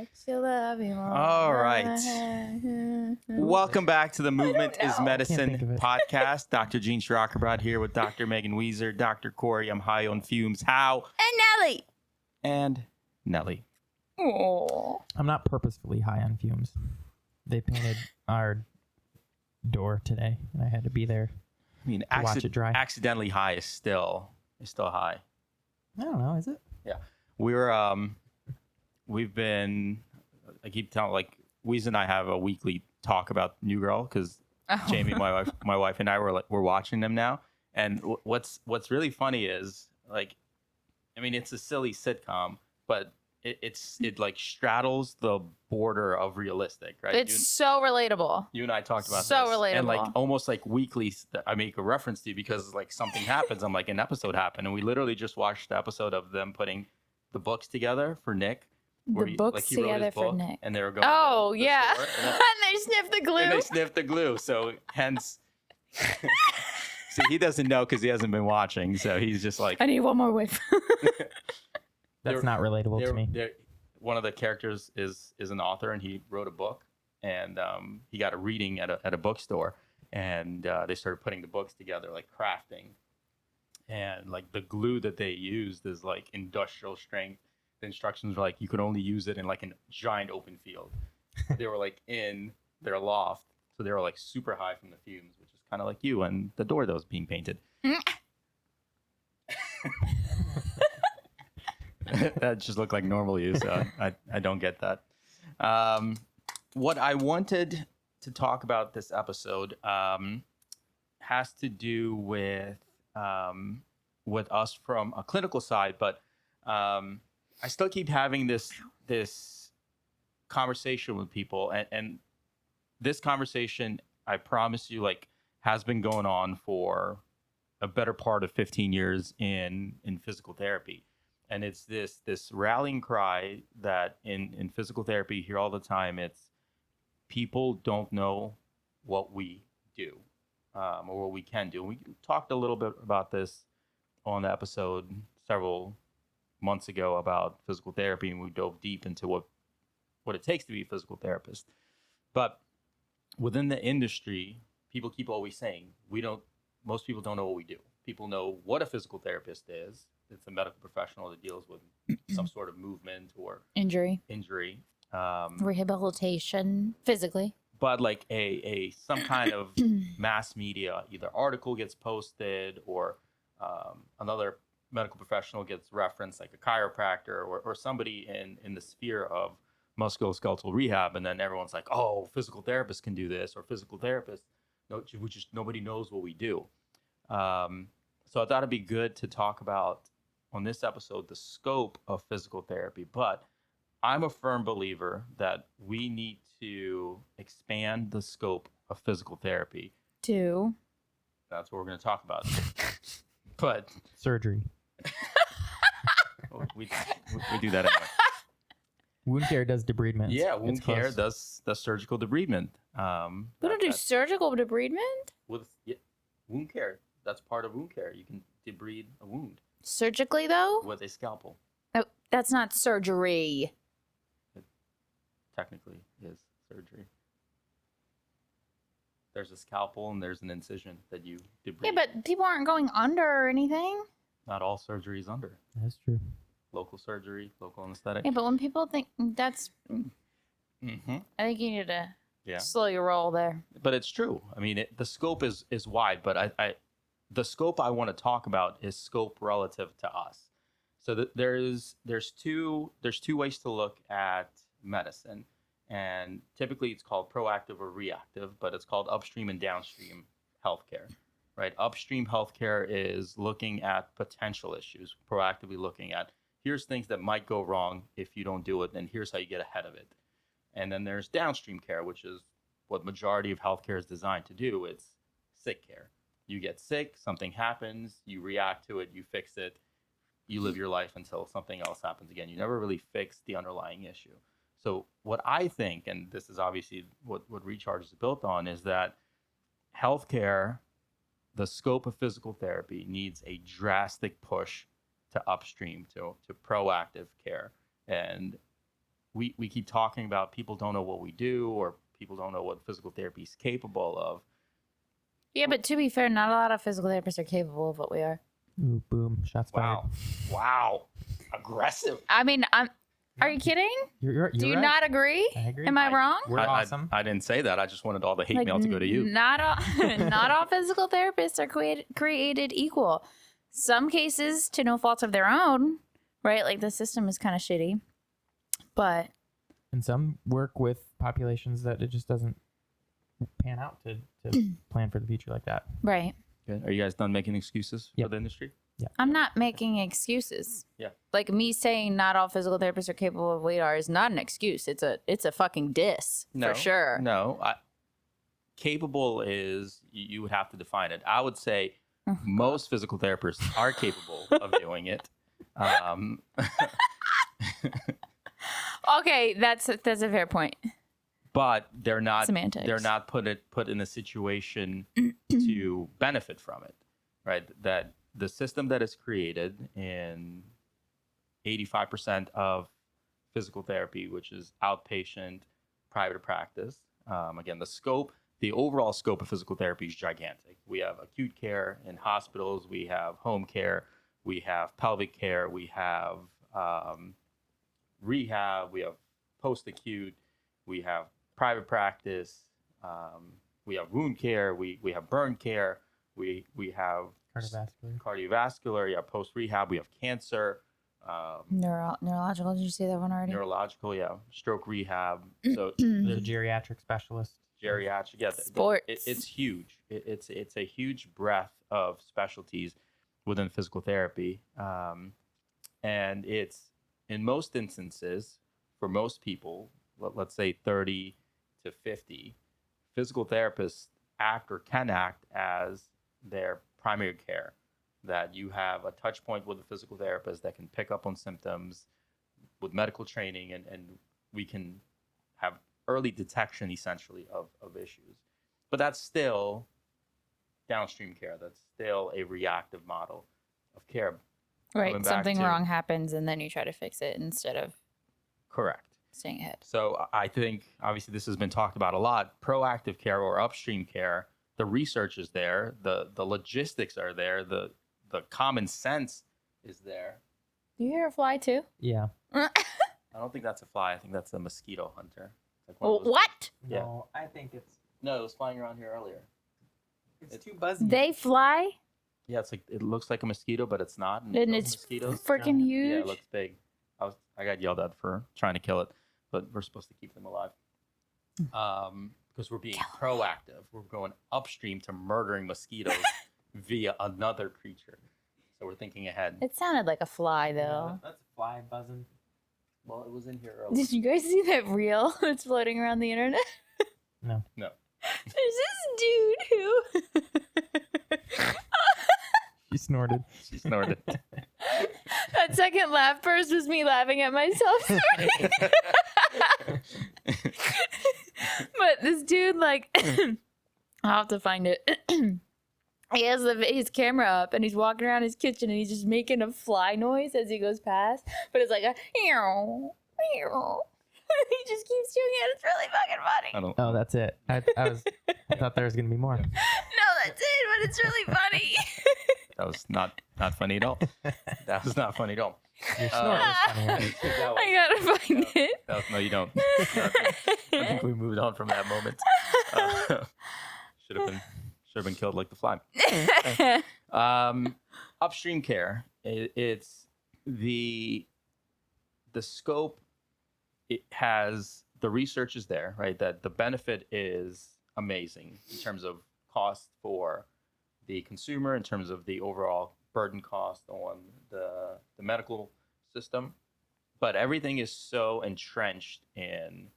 All right. Welcome back to the Movement is Medicine podcast. Dr. Gene Shirakarabad here with Dr. Megan Weezer, Dr. Corey. I'm high on fumes. How? And Nelly. And Nelly. Oh. I'm not purposefully high on fumes. They painted our door today, and I had to be there. I mean, watch it dry. Accidentally high is still high. I don't know. Is it? Yeah, we've been. I keep telling like Weez and I have a weekly talk about New Girl because Jamie, my wife, and I we're watching them now. And what's really funny is like, I mean, it's a silly sitcom, but it like straddles the border of realistic, right? It's so relatable. You and I talked about so this. Relatable. And like almost like weekly, I make a reference to you because like something happens. I'm like, an episode happened, and we literally just watched the episode of them putting the books together for Nick. The books he wrote together his for book, Nick. and they were going. Oh to the yeah, store, and they sniffed the glue. And they sniffed the glue, so hence. See, he doesn't know because he hasn't been watching, so he's just like. I need one more whiff. That's not relatable to me. One of the characters is an author, and he wrote a book, and he got a reading at a bookstore, and they started putting the books together, like crafting, and like the glue that they used is like industrial strength. The instructions were like you could only use it in like a giant open field. They were like in their loft, so they were like super high from the fumes, which is kind of like you and the door that was being painted. That just looked like normal you, so I don't get that. What I wanted to talk about this episode has to do with us from a clinical side, but I still keep having this conversation with people, and this conversation, I promise you, like has been going on for a better part of 15 years in physical therapy. And it's this rallying cry that in physical therapy you hear all the time. It's people don't know what we do or what we can do. We talked a little bit about this on the episode several months ago about physical therapy, and we dove deep into what it takes to be a physical therapist. But within the industry, people keep always saying most people don't know what we do. People know what a physical therapist is. It's a medical professional that deals with some sort of movement or Injury. Rehabilitation physically. But like a some kind of mass media, either article gets posted or another medical professional gets referenced, like a chiropractor or somebody in the sphere of musculoskeletal rehab, and then everyone's like, oh, physical therapists can do this, or physical therapists, nobody knows what we do. So I thought it'd be good to talk about on this episode the scope of physical therapy, but I'm a firm believer that we need to expand the scope of physical therapy. That's what we're going to talk about. But surgery. we do that anyway. Wound care does debridement. Yeah, wound care does surgical debridement. We don't do surgical debridement? Wound care. That's part of wound care. You can debride a wound. Surgically, though? With a scalpel. Oh, that's not surgery. It technically is surgery. There's a scalpel and there's an incision that you debride. Yeah, but people aren't going under or anything. Not all surgery is under. That's true. Local surgery, local anesthetic. Yeah, but when people think that's... Mm-hmm. I think you need to slow your roll there. But it's true. I mean, the scope is wide, but the scope I want to talk about is scope relative to us. So there's two ways to look at medicine, and typically it's called proactive or reactive, but it's called upstream and downstream healthcare, right? Upstream healthcare is looking at potential issues, proactively looking at here's things that might go wrong if you don't do it, and here's how you get ahead of it. And then there's downstream care, which is what majority of healthcare is designed to do. It's sick care. You get sick, something happens, you react to it, you fix it, you live your life until something else happens again. You never really fix the underlying issue. So what I think, and this is obviously what Recharge is built on, is that healthcare, the scope of physical therapy needs a drastic push to upstream, to proactive care. And we keep talking about people don't know what we do, or people don't know what physical therapy is capable of. Yeah, but to be fair, not a lot of physical therapists are capable of what we are. Ooh, boom, shots fired. Wow, aggressive. I mean, are you kidding? You're Do you right. not agree? I agree. Am I wrong? We're awesome. I didn't say that. I just wanted all the hate mail to go to you. Not all, not all physical therapists are created equal. Some cases, to no fault of their own, right? Like the system is kind of shitty, but And some work with populations that it just doesn't pan out to plan for the future like that. right. Good. Are you guys done making excuses for Yep. the industry? I'm not making excuses. Yeah. Like me saying not all physical therapists are capable of what we are is not an excuse. It's a fucking diss for sure. No, capable is you would have to define it. I would say most physical therapists are capable of doing it. Okay, that's a fair point. But they're not Semantics. They're not put in a situation to benefit from it, right? That the system that is created in 85% of physical therapy, which is outpatient private practice. Again, the overall scope of physical therapy is gigantic. We have acute care in hospitals, we have home care, we have pelvic care, we have rehab, we have post-acute, we have private practice, we have wound care, we have burn care, we have cardiovascular, you have post-rehab, we have cancer, Neurological, did you say that one already? neurological, yeah, stroke rehab. So There's a geriatric specialist. geriatric, yeah, Sports. it's huge. It's a huge breadth of specialties within physical therapy, and it's in most instances for most people, let's say 30 to 50, physical therapists act or can act as their primary care. That you have a touch point with a physical therapist that can pick up on symptoms with medical training, and we can have early detection essentially of issues. But that's still downstream care. That's still a reactive model of care. Right. Coming back Something to- wrong happens and then you try to fix it instead of Correct. staying ahead. So I think obviously this has been talked about a lot. Proactive care or upstream care, the research is there, the logistics are there, the common sense is there. Do you hear a fly too? Yeah. I don't think that's a fly. I think that's a mosquito hunter. Like one of those- What? Yeah. No, I think it's No, it was flying around here earlier. too buzzy. They fly Yeah, it's like it looks like a mosquito, but it's not. and those it's mosquitoes. freaking Yeah, huge. it looks big. I got yelled at for trying to kill it, but we're supposed to keep them alive. Because we're being proactive. We're going upstream to murdering mosquitoes via another creature. So we're thinking ahead. It sounded like a fly though. That's a fly buzzing. Well, it was in here earlier. Did you guys see that reel that's floating around the internet? No. No. There's this dude who She snorted. She snorted. that second laugh burst was me laughing at myself. Sorry. But this dude, like, I'll have to find it. He has his camera up and he's walking around his kitchen and he's just making a fly noise as he goes past. But it's like a ew, ew. He just keeps doing it. It's really fucking funny. I don't. Oh, that's it. I thought there was gonna be more. No, that's it, but it's really funny. That was not funny at all. That was not funny at all. Your snort was funny. Right? That was- I gotta find it. no, you don't. I think we moved on from that moment. Should have been killed like the fly. Upstream care. It's the scope. It has the research is there, right? That the benefit is amazing in terms of cost for the consumer, in terms of the overall burden cost on the medical system. But everything is so entrenched in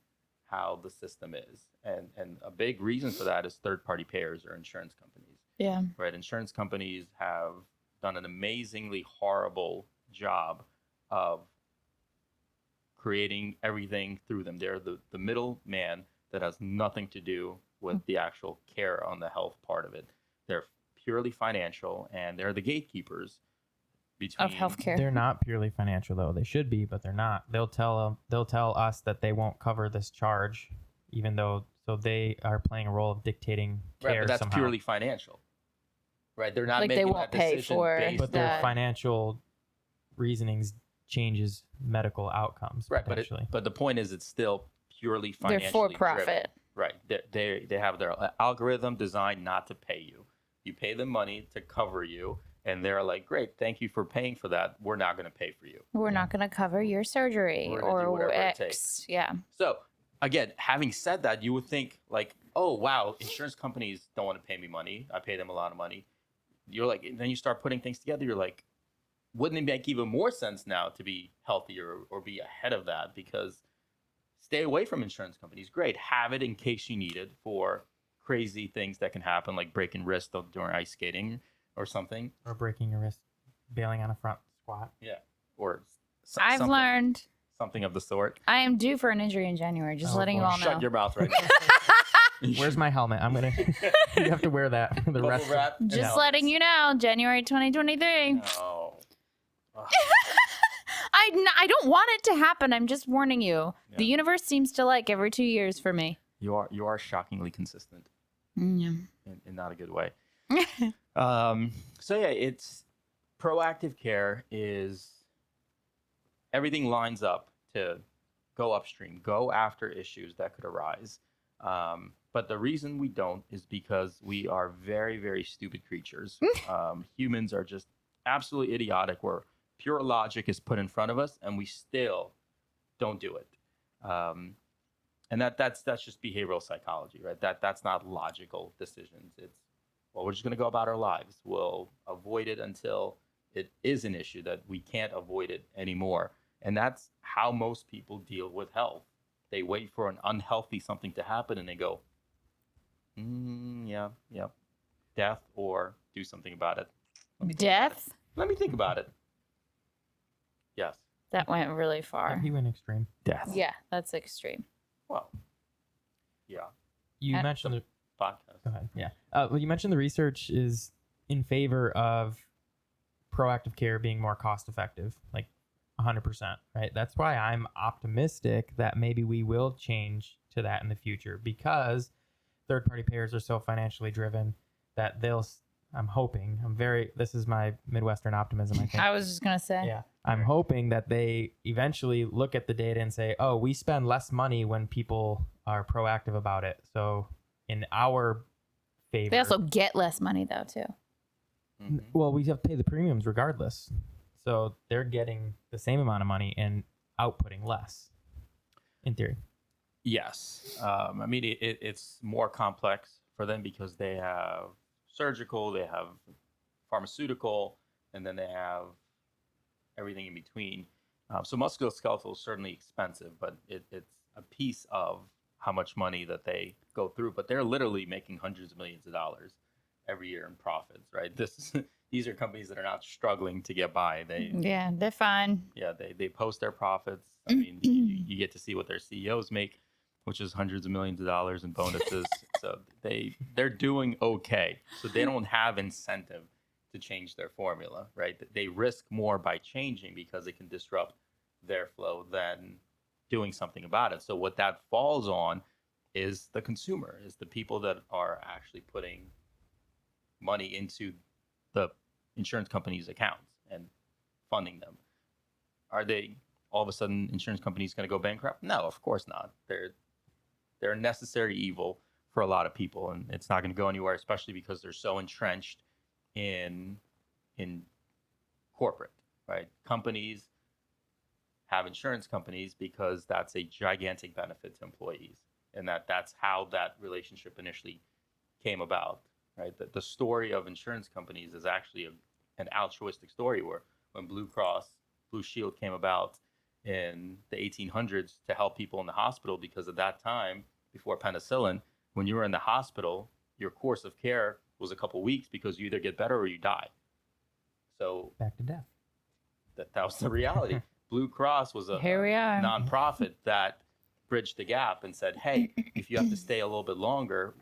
how the system is. And a big reason for that is third-party payers or insurance companies. Yeah. Right? Insurance companies have done an amazingly horrible job of creating everything through them. They're the middleman that has nothing to do with the actual care on the health part of it. They're purely financial, and they're the gatekeepers between healthcare. They're not purely financial though. They should be, but they're not. They'll tell us that they won't cover this charge, even though they are playing a role of dictating care Right, but that's somehow. purely financial. Right, they're not Like, they making won't that pay decision for based But their that. financial reasonings changes medical outcomes right, potentially. but the point is, it's still purely They're financially for driven. profit. Right, they have their algorithm designed not to pay you. You pay them money to cover you, and they're like, "Great, thank you for paying for that. We're not going to pay for you." We're not going to cover your surgery We're gonna do or whatever it X. takes. Yeah. So again, having said that, you would think like, "Oh wow, insurance companies don't want to pay me money. I pay them a lot of money." You're like, and then you start putting things together. You're like, wouldn't it make even more sense now to be healthier or be ahead of that? Because stay away from insurance companies. Great, have it in case you need it for crazy things that can happen, like breaking wrist during ice skating or something. Or breaking your wrist, bailing on a front squat. Yeah, or I've something, learned something of the sort. I am due for an injury in January. Just Oh, letting you boy. all know. Shut your mouth right now. Where's my helmet? I'm gonna. You have to wear that for the Bubble rest. wrap and Just helmets. letting you know, January 2023. No. Ugh. I don't want it to happen. I'm just warning you. Yeah. The universe seems to like every 2 years for me. You are shockingly consistent in not a good way. So yeah, it's proactive care is everything lines up to go upstream, go after issues that could arise. But the reason we don't is because we are very, very stupid creatures. Humans are just absolutely idiotic where pure logic is put in front of us and we still don't do it. And that's just behavioral psychology, right? That's not logical decisions. It's, well, we're just going to go about our lives. We'll avoid it until it is an issue that we can't avoid it anymore. And that's how most people deal with health. They wait for an unhealthy something to happen and they go, yeah, death or do something about it. Death? Let me think about it. Yes, That went really far. He went extreme. death. Yeah, that's extreme. Well, yeah, You And- mentioned the. podcast. Go ahead. Yeah. Well, you mentioned the research is in favor of proactive care being more cost effective, like 100%, right? That's why I'm optimistic that maybe we will change to that in the future because third party payers are so financially driven that this is my Midwestern optimism, I think. I was just going to say. Yeah. I'm hoping that they eventually look at the data and say, oh, we spend less money when people are proactive about it. So in our favor. They also get less money, though, too. Mhm. Well, we have to pay the premiums regardless. So they're getting the same amount of money and outputting less, in theory. Yes. I mean, it's more complex for them because they have surgical, they have pharmaceutical, and then they have everything in between. So musculoskeletal is certainly expensive, but it's a piece of how much money that they go through. But they're literally making hundreds of millions of dollars every year in profits, right? These are companies that are not struggling to get by. Yeah, they're fine. They post their profits. I mean, you get to see what their CEOs make, which is hundreds of millions of dollars in bonuses. So they're doing okay. So they don't have incentive to change their formula, right? They risk more by changing because it can disrupt their flow than doing something about it. So what that falls on is the consumer, is the people that are actually putting money into the insurance companies' accounts and funding them. Are they all of a sudden insurance companies going to go bankrupt? No, of course not. They're a necessary evil for a lot of people, and it's not going to go anywhere, especially because they're so entrenched in corporate, right? Companies have insurance companies because that's a gigantic benefit to employees, and that's how that relationship initially came about, right? The story of insurance companies is actually an altruistic story where when Blue Cross Blue Shield came about in the 1800s to help people in the hospital, because at that time, before penicillin, when you were in the hospital, your course of care was a couple weeks because you either get better or you die. So Back to death. that was the reality. Blue Cross was a Here we are. nonprofit that bridged the gap and said, hey, if you have to stay a little bit longer,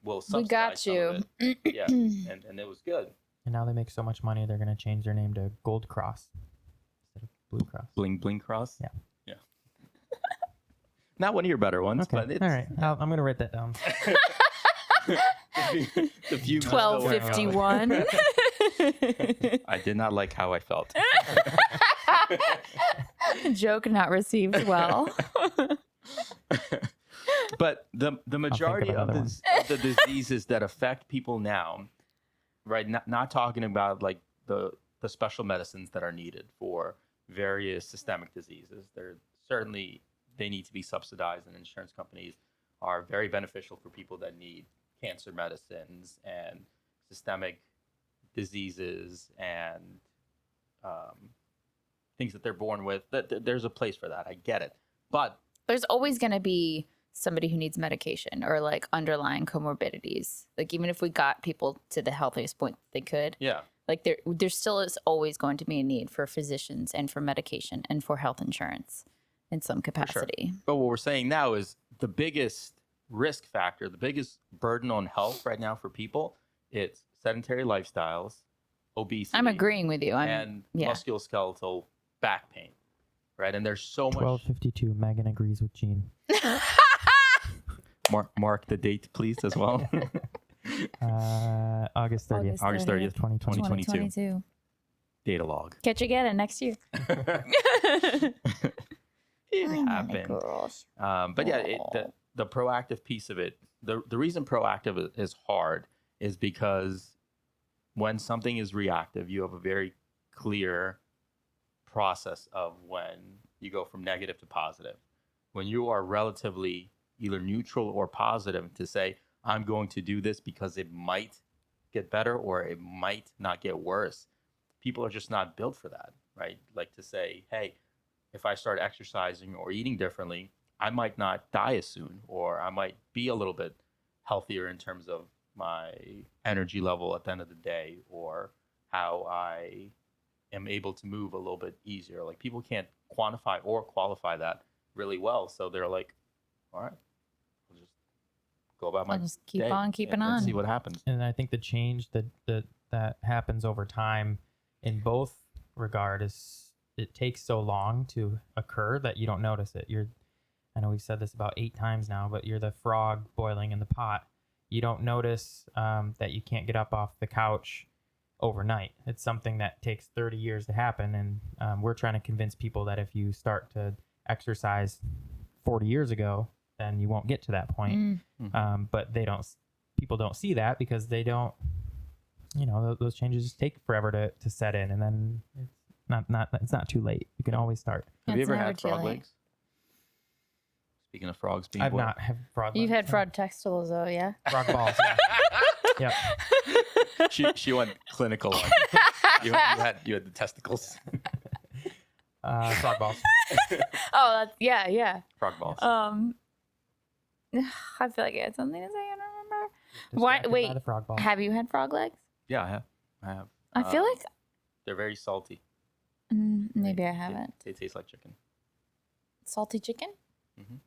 we'll subsidize We got some you. of it. Yeah, and it was good. And now they make so much money, they're going to change their name to Gold Cross instead of Blue Cross. Bling Bling Cross. Yeah. Yeah. Not one of your better ones, Okay. but it's All right. I'm going to write that down. the view must go where it goes. 12:51. I did not like how I felt. Joke not received well. But the majority of another the diseases that affect people now, right? Not talking about like the special medicines that are needed for various systemic diseases. They're certainly they need to be subsidized, and insurance companies are very beneficial for people that need cancer medicines and systemic diseases and things that they're born with. There's a place for that. I get it, but There's always going to be somebody who needs medication or like underlying comorbidities. Like even if we got people to the healthiest point they could, yeah. like there still is always going to be a need for physicians and for medication and for health insurance in some capacity. But what we're saying now is the biggest risk factor, the biggest burden on health right now for people, it's sedentary lifestyles, obesity. I'm agreeing with you. and yeah. musculoskeletal back pain, right? And there's so much. 12:52. Megan agrees with Gene. Mark the date, please, as well. August 30th. August 30th, 2022. 2022. Data log. Catch you again next year. It happened. But yeah, the proactive piece of it, the reason proactive is hard is because when something is reactive, you have a very clear process of when you go from negative to positive. When you are relatively either neutral or positive to say, I'm going to do this because it might get better or it might not get worse, people are just not built for that, right? Like to say, hey, if I start exercising or eating differently, I might not die as soon, or I might be a little bit healthier in terms of my energy level at the end of the day, or how I am able to move a little bit easier. Like people can't quantify or qualify that really well. So they're like, all right, I'll just go about my I'll just keep day on keeping and on. see what happens. And I think the change that happens over time in both regard is it takes so long to occur that you don't notice it. I know we've said this about 8 times now, but you're the frog boiling in the pot. You don't notice that you can't get up off the couch overnight. It's something that takes 30 years to happen. And we're trying to convince people that if you start to exercise 40 years ago, then you won't get to that point. But people don't see that because they don't, those changes take forever to set in. And then it's not too late. You can always start. Have you It's ever never had too frog late. legs? Speaking of frogs being I've boiled. not had frog You've legs, had no. fraud textiles though, yeah? Frog balls. Yeah. Yep. She went clinical. You had the testicles. Frog balls. Oh, yeah. Frog balls. I feel like I had something to say. I don't remember. Distracted by Wait. the frog balls. Have you had frog legs? Yeah, I have. I feel like They're very salty. maybe I They- haven't. They taste like chicken. Salty chicken? Mhm.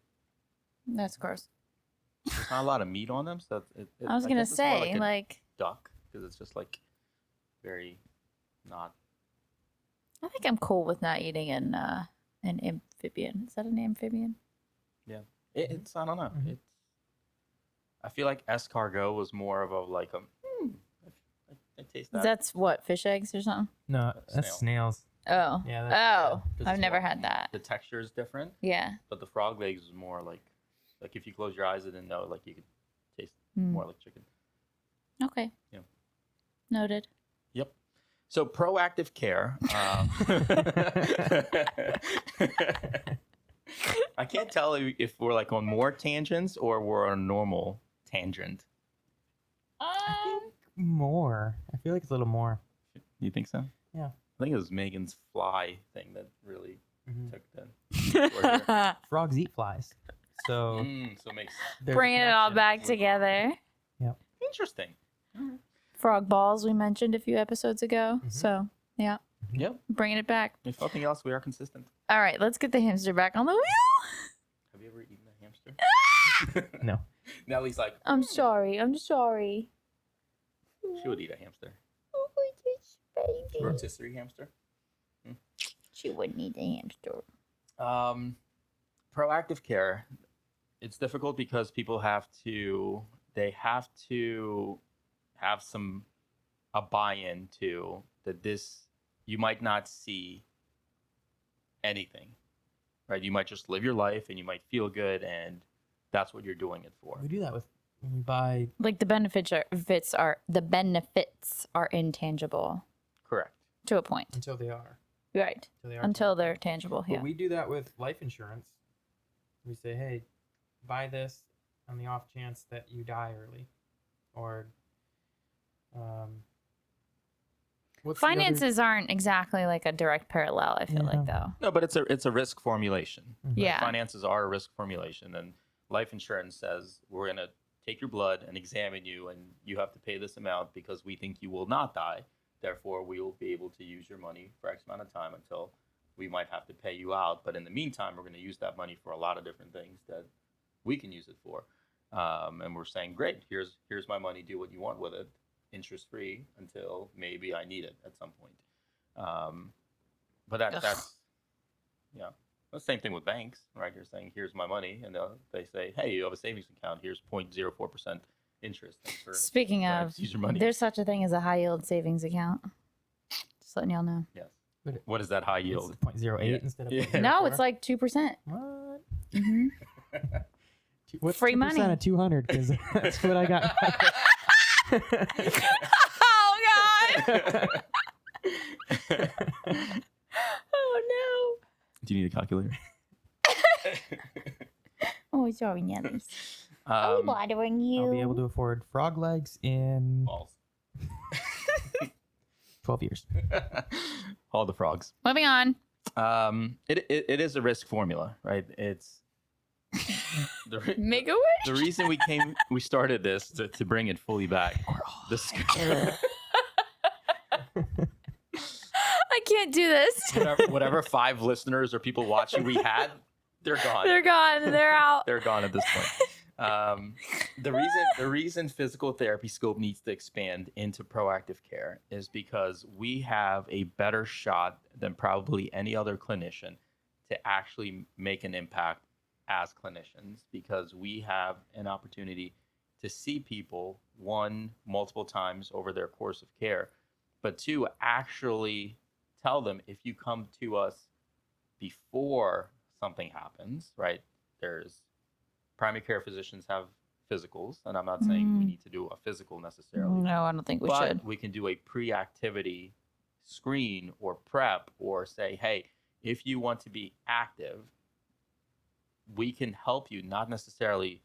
That's gross. There's not a lot of meat on them, so I was gonna guess it's more say, a like, duck, because it's just like very not. I think I'm cool with not eating an amphibian. Is that an amphibian? It's I don't know. Mhm. It's. I feel like escargot was more of a I taste that. That's what, fish eggs or something? No, that's Snail. snails. Oh. Yeah, Oh. 'Cause I've it's never more- had that. The texture is different, Yeah. but the frog legs is more like if you close your eyes and then know, like you could taste Mm. more like chicken. Okay. Yeah. Noted. Yep. So proactive care. I can't tell if we're like on more tangents or we're on a normal tangent. More. I feel like it's a little more. You think so? Yeah. I think it was Megan's fly thing that really Mhm. took the. Frogs eat flies. So So it makes there's a Bringing it all connection. back together. interesting. Frog balls we mentioned a few episodes ago. Mhm. So, yeah, Yep. bringing it back. If nothing else, we are consistent. All right, let's get the hamster back on the wheel. Have you ever eaten a hamster? No. Nellie's like, I'm sorry. she would eat a hamster. Oh my baby. Rotisserie hamster. She would need a hamster. Proactive care. It's difficult because people have to have a buy-in to that this you might not see anything, right? You might just live your life and you might feel good, and that's what you're doing it for. We do that with when we buy. Like the benefits are intangible Correct. to a point. Until they are. Right. Until they're tangible. But Yeah. we do that with life insurance. We say, hey, buy this on the off chance that you die early. Or what's the other- Finances aren't exactly like a direct parallel, I feel like, though. No, but it's a risk formulation. Mhm. Yeah. Finances are a risk formulation, and life insurance says we're going to take your blood and examine you, and you have to pay this amount because we think you will not die. Therefore, we will be able to use your money for X amount of time until we might have to pay you out. But in the meantime, we're going to use that money for a lot of different things that we can use it for. And we're saying, great, here's my money. Do what you want with it, interest free until maybe I need it at some point. But that's the same thing with banks, right? You're saying, here's my money, and they say, hey, you have a savings account. Here's 0.04% interest. Thanks for Speaking of, use your money. there's such a thing as a high yield savings account. Just letting y'all know. Yes. But What is that high it's yield? 0.08 Yeah. instead of Yeah. 0.04? No, it's like 2%. What? hmm What's Free 2% money. of 200? Because that's what I got. Oh, God. Oh, Do you need a calculator? no. Oh, sorry, Nellies. Um, bothering you. I'll be able to afford frog legs in balls. 12 years. All the frogs. Moving on. It is a risk formula, right? It's Make a the wish. reason we started this to bring it fully back. This I can't do this. whatever 5 listeners or people watching we had, they're gone. They're gone. They're out. They're gone at this point. The reason physical therapy scope needs to expand into proactive care is because we have a better shot than probably any other clinician to actually make an impact as clinicians, because we have an opportunity to see people, 1, multiple times over their course of care, but 2, actually tell them, if you come to us before something happens, right? There's primary care physicians have physicals, and I'm not saying we need to do a physical necessarily, No, I don't think we but should. we can do a pre-activity screen or prep, or say, hey, if you want to be active, we can help you not necessarily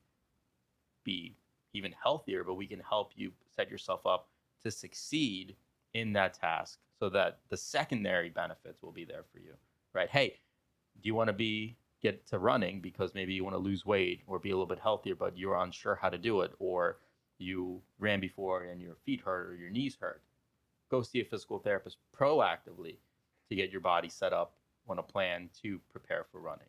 be even healthier, but we can help you set yourself up to succeed in that task so that the secondary benefits will be there for you, right? Hey, do you want to get to running because maybe you want to lose weight or be a little bit healthier, but you're unsure how to do it, or you ran before and your feet hurt or your knees hurt? Go see a physical therapist proactively to get your body set up on a plan to prepare for running,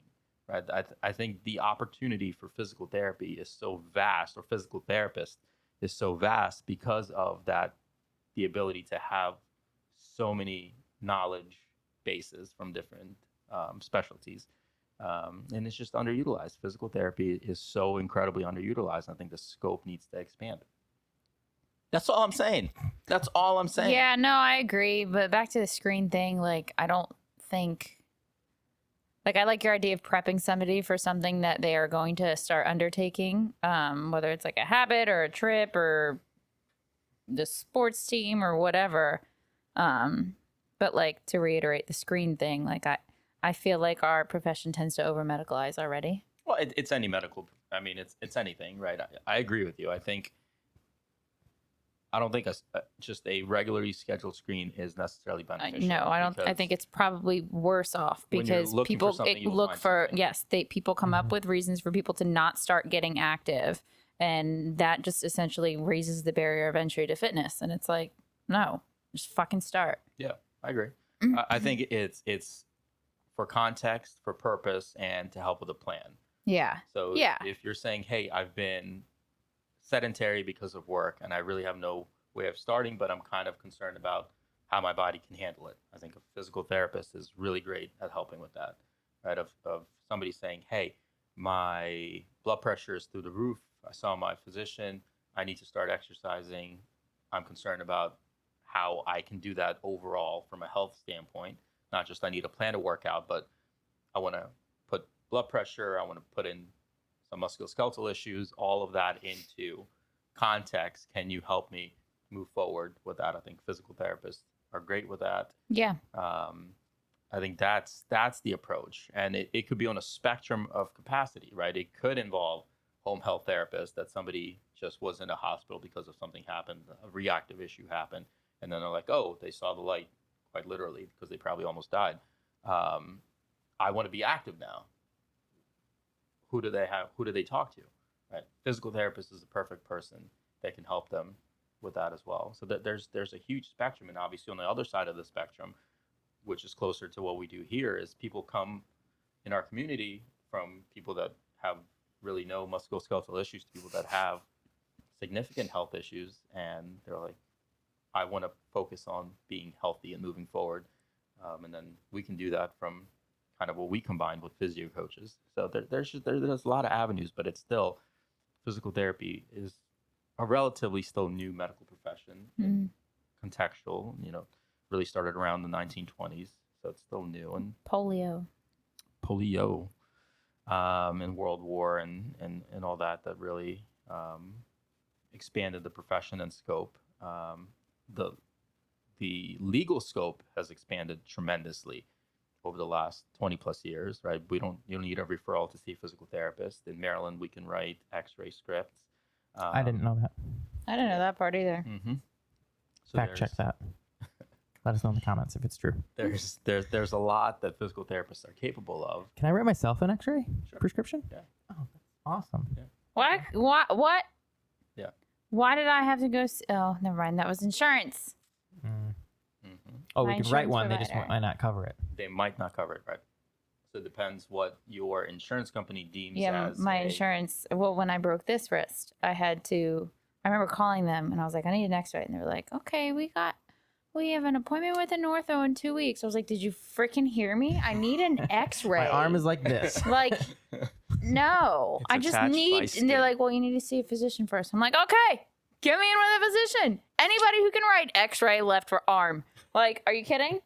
right? I think the opportunity for physical therapy is so vast, or physical therapist is so vast, because of that, the ability to have so many knowledge bases from different specialties. And it's just underutilized. Physical therapy is so incredibly underutilized. I think the scope needs to expand. That's all I'm saying. That's all I'm saying. Yeah, no, I agree. But back to the screen thing, like, I don't think. Like, I like your idea of prepping somebody for something that they are going to start undertaking, whether it's like a habit or a trip or the sports team or whatever. But, like, to reiterate the screen thing, like, I feel like our profession tends to over medicalize already. Well, it's any medical. I mean, it's anything, right? I agree with you. I don't think just a regularly scheduled screen is necessarily beneficial. No, I don't. I because think it's probably worse off when you're because looking for people something, you'll look find for something. yes, people come up with reasons for people to not start getting active, and that just essentially raises the barrier of entry to fitness. And it's like, no, just fucking start. Yeah, I agree. Mm-hmm. I think it's for context, for purpose, and to help with a plan. Yeah, So Yeah. if you're saying, hey, I've been sedentary because of work and I really have no way of starting, but I'm kind of concerned about how my body can handle it. I think a physical therapist is really great at helping with that, right? Of somebody saying, hey, my blood pressure is through the roof. I saw my physician. I need to start exercising. I'm concerned about how I can do that overall from a health standpoint. Not just I need a plan to work out, but I want to put blood pressure. I want to put in some musculoskeletal issues, all of that into context. Can you help me move forward with that? I think physical therapists are great with that. Yeah. I think that's the approach, and it could be on a spectrum of capacity, right? It could involve home health therapists, that somebody just was in a hospital because of something happened, a reactive issue happened, and then they're like, oh, they saw the light, quite literally, because they probably almost died. I want to be active now. Who do they have? Who do they talk to? Right? Physical therapist is the perfect person that can help them with that as well. So that there's a huge spectrum, and obviously on the other side of the spectrum, which is closer to what we do here, is people come in our community from people that have really no musculoskeletal issues to people that have significant health issues, and they're like, I want to focus on being healthy and moving forward, and then we can do that from kind of what we combine with physio coaches. So there's a lot of avenues, but it's still, physical therapy is a relatively still new medical profession, contextual, really started around the 1920s, so it's still new. And Polio and World War and all that really expanded the profession and scope. The legal scope has expanded tremendously over the last 20 plus years, right? You don't need a referral to see a physical therapist. In Maryland, we can write x-ray scripts. I didn't know that. I didn't know that part either. Mm-hmm. So Fact check that. Let us know in the comments if it's true. There's a lot that physical therapists are capable of. Can I write myself an X-ray prescription? Yeah. Oh, that's awesome. Yeah. What? Yeah. Why did I have to go? Oh, never mind. That was insurance. Mm-hmm. Oh, My we could write insurance one. They just provider. might not cover it. They might not cover it, right? So it depends what your insurance company deems Yeah, as my insurance. Well, when I broke this wrist, I remember calling them and I was like, I need an X-ray, and they were like, okay, we have an appointment with an ortho in 2 weeks. I was like, did you freaking hear me? I need an X-ray. My arm is like this. like, no, It's I just attached by need. skin. And they're like, well, you need to see a physician first. I'm like, okay, get me in with a physician. Anybody who can write X-ray left for arm. Like, are you kidding?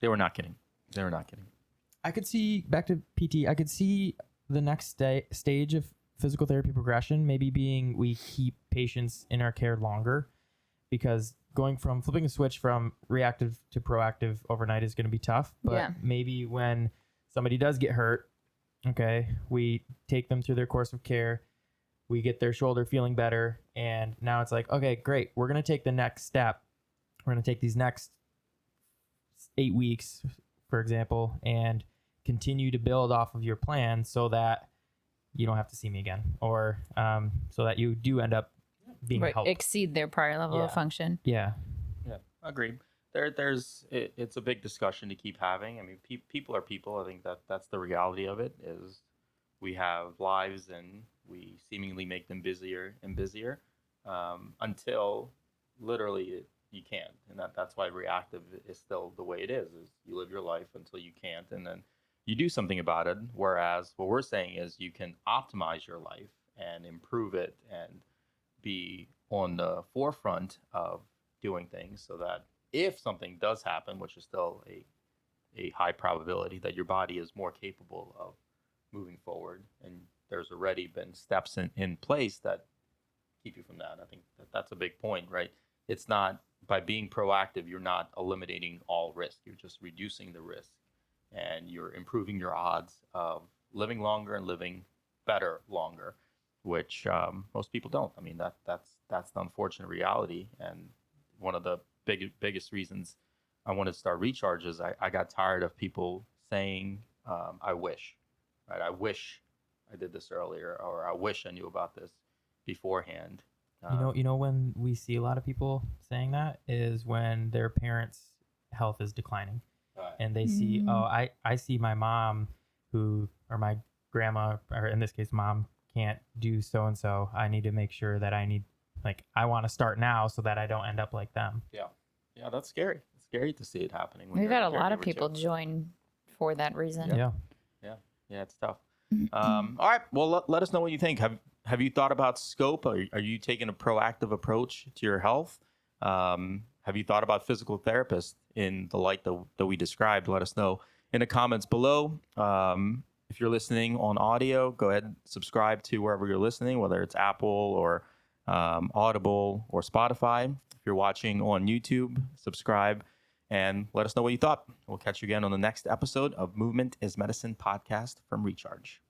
They were not kidding. They were not kidding. I could see, back to PT, I could see the next stage of physical therapy progression maybe being we keep patients in our care longer, because flipping a switch from reactive to proactive overnight is going to be tough. But Yeah. maybe when somebody does get hurt, okay, we take them through their course of care, we get their shoulder feeling better, and now it's like, okay, great, we're going to take the next step. We're going to take these next 8 weeks, for example, and continue to build off of your plan so that you don't have to see me again, or so that you do end up being helped. Exceed their prior level of Yeah. function. Yeah. Yeah, agreed. It's a big discussion to keep having. I mean, people are people. I think that's the reality of it. Is we have lives and we seemingly make them busier and busier until literally you can't, and that's why reactive is still the way it is you live your life until you can't, and then you do something about it. Whereas what we're saying is you can optimize your life and improve it and be on the forefront of doing things so that if something does happen, which is still a high probability, that your body is more capable of moving forward, and there's already been steps in place that keep you from that. I think that's a big point, right? It's not, by being proactive, you're not eliminating all risk. You're just reducing the risk, and you're improving your odds of living longer and living better longer, which most people don't. I mean, that's the unfortunate reality. And one of the biggest reasons I wanted to start Recharge is I got tired of people saying, I wish, right? I wish I did this earlier, or I wish I knew about this beforehand. You know when we see a lot of people saying that is when their parents' health is declining, and they see, oh, I see my mom or my grandma, or in this case mom, can't do so and so. I need to make sure that I want to start now so that I don't end up like them. Yeah. Yeah, that's scary. It's scary to see it happening. When We've you're had a lot of caregiver, people too. join for that reason. Yeah. Yeah, it's tough. All right. Well, let us know what you think. Have you thought about scope? Are you taking a proactive approach to your health? Have you thought about physical therapists in the light that we described? Let us know in the comments below. If you're listening on audio, go ahead and subscribe to wherever you're listening, whether it's Apple or Audible or Spotify. If you're watching on YouTube, subscribe and let us know what you thought. We'll catch you again on the next episode of Movement is Medicine podcast from Recharge.